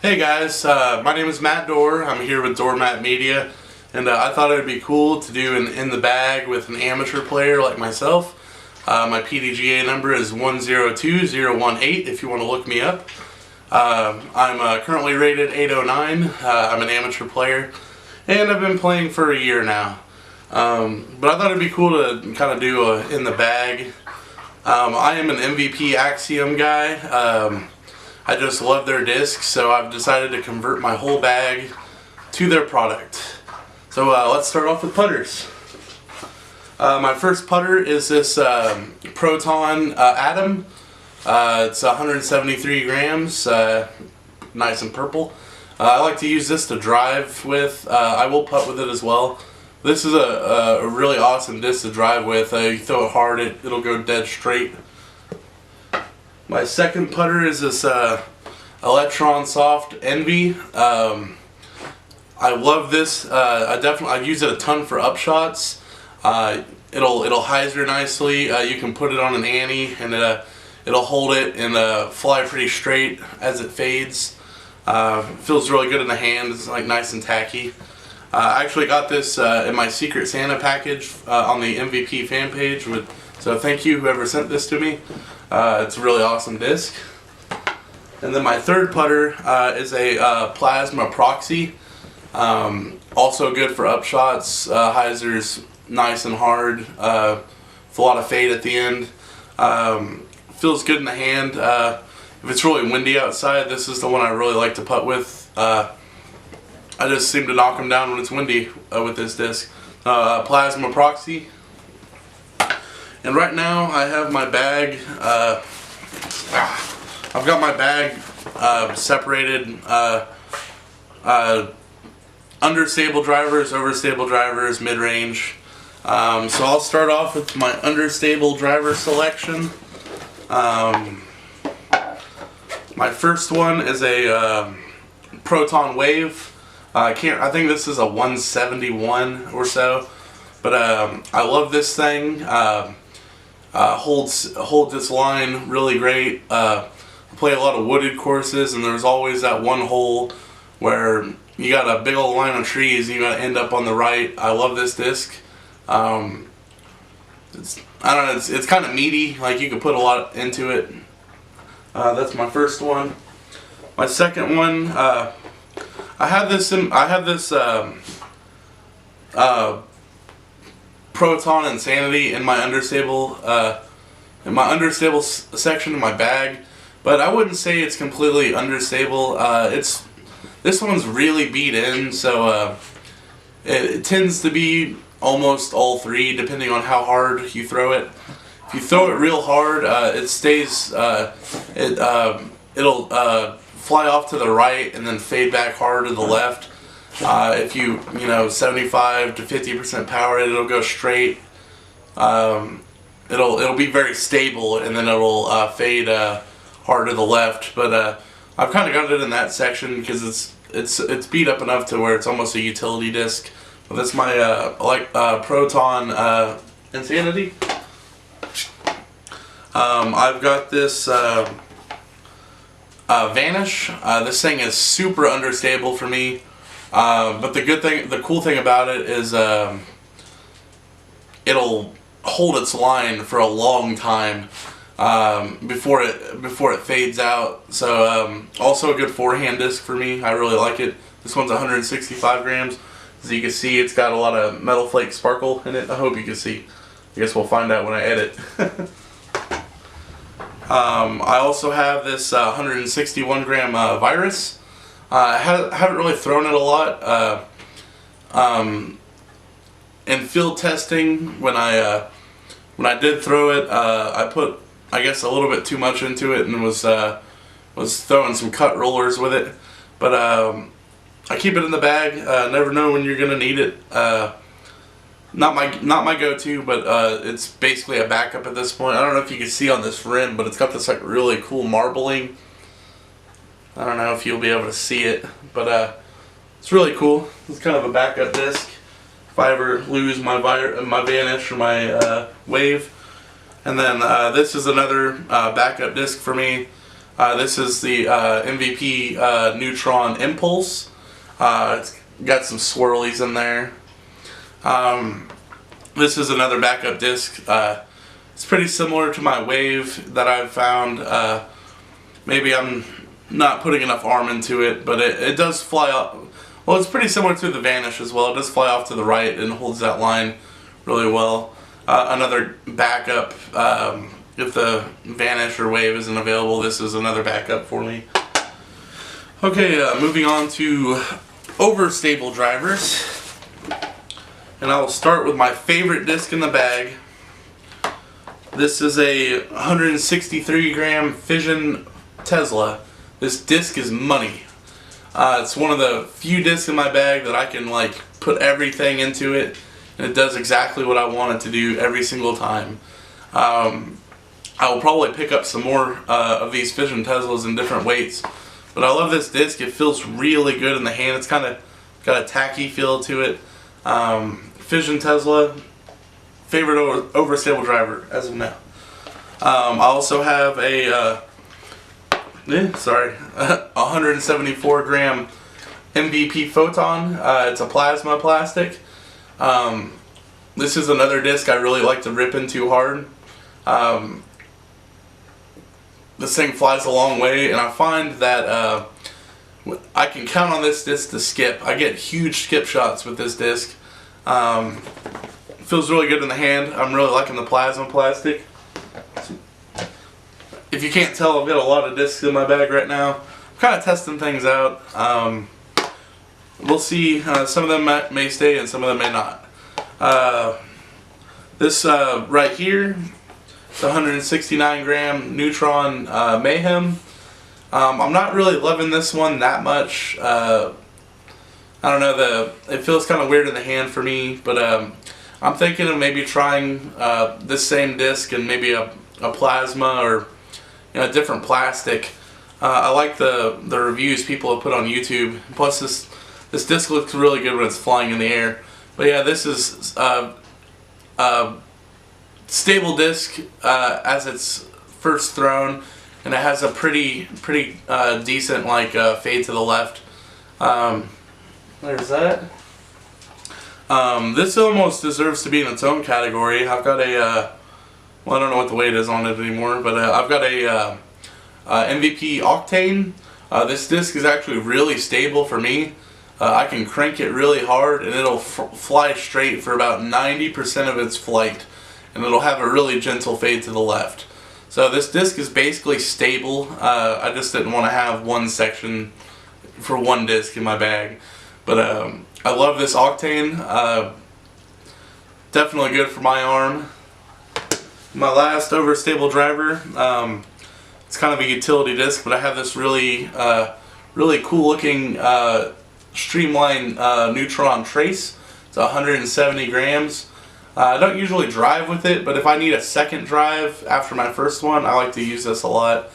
Hey guys, my name is Matt Dorr. I'm here with Dorr Media, and I thought it would be cool to do an in the bag with an amateur player like myself. My PDGA number is 102018 if you want to look me up. I'm currently rated 809. I'm an amateur player, and I've been playing for a year now. But I thought it'd be cool to kind of do a in the bag. I am an MVP Axiom guy. I just love their discs, so I've decided to convert my whole bag to their product. So let's start off with putters. My first putter is this Proton Atom. It's 173 grams, nice and purple. I like to use this to drive with. I will putt with it as well. This is a really awesome disc to drive with. You throw it hard, it'll go dead straight. My second putter is this Electron Soft NV. I love this. I use it a ton for upshots. It'll hyzer nicely. You can put it on an ante and it'll hold it and fly pretty straight as it fades. Feels really good in the hand. It's like nice and tacky. I actually got this in my Secret Santa package on the MVP fan page. So thank you whoever sent this to me. It's a really awesome disc. And then my third putter is a plasma Proxy. Also good for upshots. Hyzer's nice and hard. With a lot of fade at the end. Feels good in the hand. If it's really windy outside, this is the one I really like to putt with. I just seem to knock them down when it's windy with this disc. Plasma Proxy. And right now I have my bag, I've got my bag separated, understable drivers, overstable drivers, mid-range. So I'll start off with my understable driver selection. My first one is a Proton Wave. I think this is a 171 or so, but I love this thing. Holds its line really great. I play a lot of wooded courses, and there's always that one hole where you got a big old line of trees and you got to end up on the right. I love this disc. I don't know, it's kind of meaty, like you can put a lot into it. That's my first one. My second one, I have this Proton Insanity in my understable section of my bag, but I wouldn't say it's completely understable. This one's really beat in, so it tends to be almost all three, depending on how hard you throw it. If you throw it real hard, it stays. It'll fly off to the right and then fade back hard to the left. If you 75 to 50% power it, it'll go straight. It'll be very stable, and then it'll fade hard to the left. But I've kind of got it in that section because it's beat up enough to where it's almost a utility disc. But that's my Proton Insanity. I've got this Vanish. This thing is super understable for me. But the cool thing about it is it'll hold its line for a long time before it fades out. So also a good forehand disc for me. I really like it. This one's 165 grams. As you can see, it's got a lot of metal flake sparkle in it. I hope you can see. I guess we'll find out when I edit. I also have this 161 gram Virus. I haven't really thrown it a lot. In field testing, when I did throw it, I put, I guess, a little bit too much into it and was throwing some cut rollers with it. But I keep it in the bag. Never know when you're gonna need it. Not my go-to, but it's basically a backup at this point. I don't know if you can see on this rim, but it's got this like really cool marbling. I don't know if you'll be able to see it, but it's really cool. It's kind of a backup disc if I ever lose my Vanish or my Wave. And then this is another backup disc for me. This is the MVP Neutron Impulse. It's got some swirlies in there. This is another backup disc. It's pretty similar to my Wave that I've found. Maybe I'm not putting enough arm into it, but it does fly off. Well, it's pretty similar to the Vanish as well. It does fly off to the right and holds that line really well. Another backup, if the Vanish or Wave isn't available, this is another backup for me. Okay, moving on to overstable drivers. And I will start with my favorite disc in the bag. This is a 163 gram Fission Tesla. This disc is money. It's one of the few discs in my bag that I can like put everything into it, and it does exactly what I want it to do every single time. I will probably pick up some more of these Fission Teslas in different weights, but I love this disc. It feels really good in the hand. It's kind of got a tacky feel to it. Fission Tesla, favorite overstable driver as of now. I also have a 174 gram MVP Photon. It's a plasma plastic. This is another disc I really like to rip into hard. This thing flies a long way, and I find that I can count on this disc to skip. I get huge skip shots with this disc. Feels really good in the hand. I'm really liking the plasma plastic. If you can't tell, I've got a lot of discs in my bag right now. I'm kind of testing things out. We'll see. Some of them may stay and some of them may not. This right here, it's 169 gram Neutron Mayhem. I'm not really loving this one that much. I don't know, it feels kind of weird in the hand for me, but I'm thinking of maybe trying this same disc and maybe a plasma or a different plastic. I like the reviews people have put on YouTube. Plus this disc looks really good when it's flying in the air. But yeah, this is stable disc as it's first thrown, and it has a pretty decent like fade to the left. There's that. This almost deserves to be in its own category. I've got a well, I don't know what the weight is on it anymore, but I've got a MVP Octane. This disc is actually really stable for me. I can crank it really hard and it'll fly straight for about 90% of its flight, and it'll have a really gentle fade to the left. So this disc is basically stable. I just didn't want to have one section for one disc in my bag. But I love this Octane. Definitely good for my arm. My last overstable driver, it's kind of a utility disc, but I have this really cool looking Streamline Neutron Trace. It's 170 grams. I don't usually drive with it, but if I need a second drive after my first one, I like to use this a lot.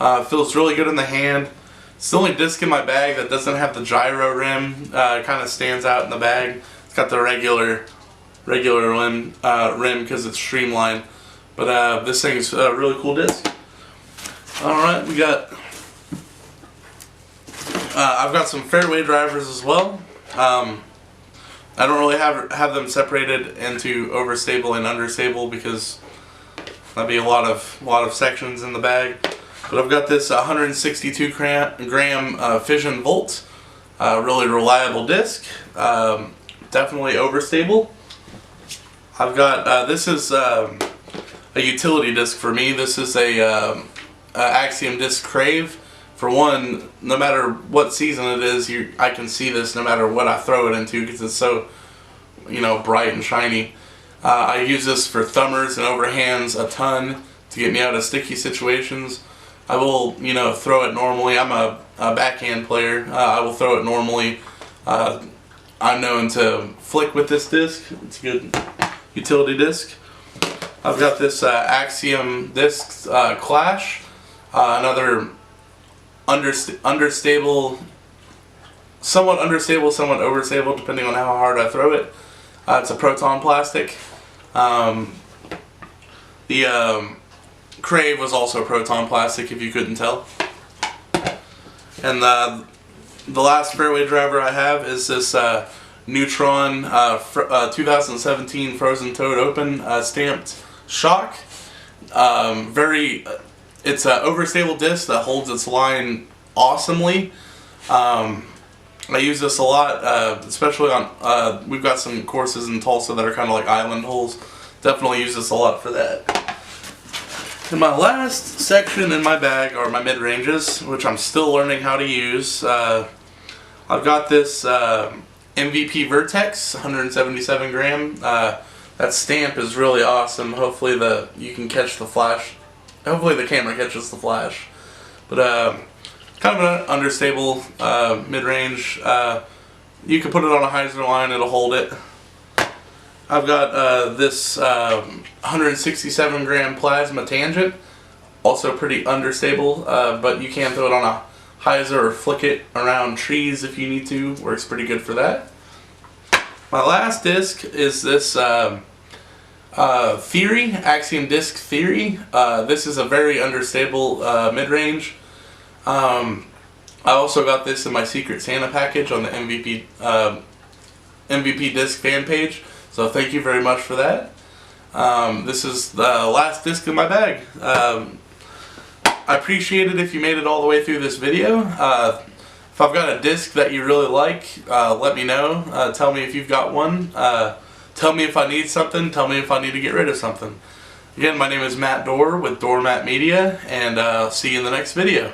It feels really good in the hand. It's the only disc in my bag that doesn't have the gyro rim. It kind of stands out in the bag. It's got the regular rim because it's Streamline. But this thing's a really cool disc. Alright, we got... I've got some Fairway Drivers as well. I don't really have them separated into overstable and understable because that'd be a lot of sections in the bag. But I've got this 162 gram Fission Volt, really reliable disc, definitely overstable. I've got this is a utility disc for me. This is a Axiom Disc Crave. For one, no matter what season it is, I can see this no matter what I throw it into because it's so, bright and shiny. I use this for thumbers and overhands a ton to get me out of sticky situations. I will, throw it normally. I'm a backhand player. I will throw it normally. I'm known to flick with this disc. It's a good utility disc. I've got this Axiom Disc Clash, another understable, somewhat understable, somewhat overstable, depending on how hard I throw it. It's a Proton Plastic. The Crave was also Proton Plastic, if you couldn't tell. And the last fairway driver I have is this Neutron 2017 Frozen Toad Open stamped shock. It's an overstable disc that holds its line awesomely. I use this a lot, especially on, we've got some courses in Tulsa that are kind of like island holes. Definitely use this a lot for that. And my last section in my bag are my mid-ranges, which I'm still learning how to use. I've got this MVP Vertex, 177 gram. That stamp is really awesome. Hopefully you can catch the flash. Hopefully the camera catches the flash. But kind of an understable mid-range. You can put it on a hyzer line, it'll hold it. I've got this 167 gram plasma tangent, also pretty understable, but you can throw it on a hyzer or flick it around trees if you need to. Works pretty good for that. My last disc is this Theory, Axiom Disc Theory. This is a very understable mid-range. I also got this in my Secret Santa package on the MVP Disc fan page, so thank you very much for that. This is the last disc in my bag. I appreciate it if you made it all the way through this video. If I've got a disc that you really like, let me know. Tell me if you've got one. Tell me if I need something. Tell me if I need to get rid of something. Again, my name is Matt Dorr with Dorr Matt Media, and see you in the next video.